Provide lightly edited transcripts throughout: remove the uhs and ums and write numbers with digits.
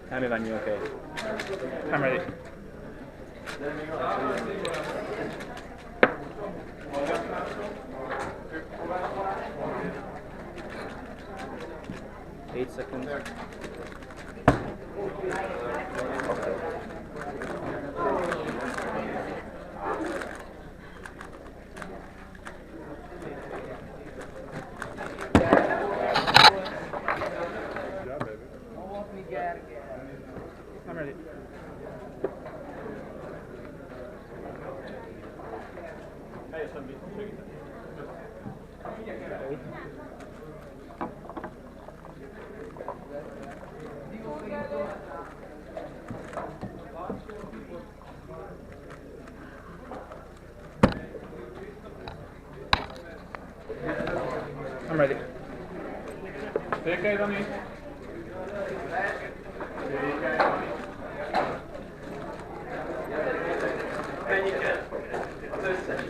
Tell me when you're okay. I'm ready. Eight seconds. I'm ready. I'm ready. Székely, Dani! Mennyi kell? Az összes.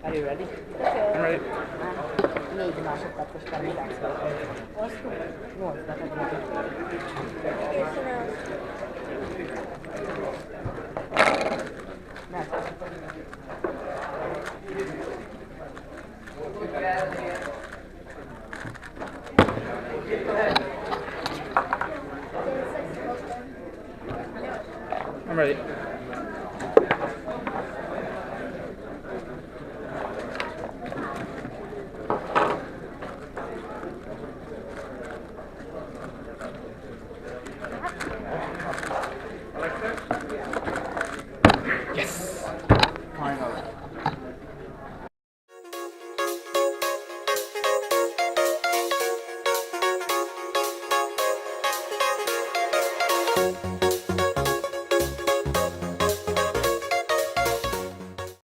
Are you ready? I'm ready. 4 másodperces permutáció. 8 beteg. I'm ready.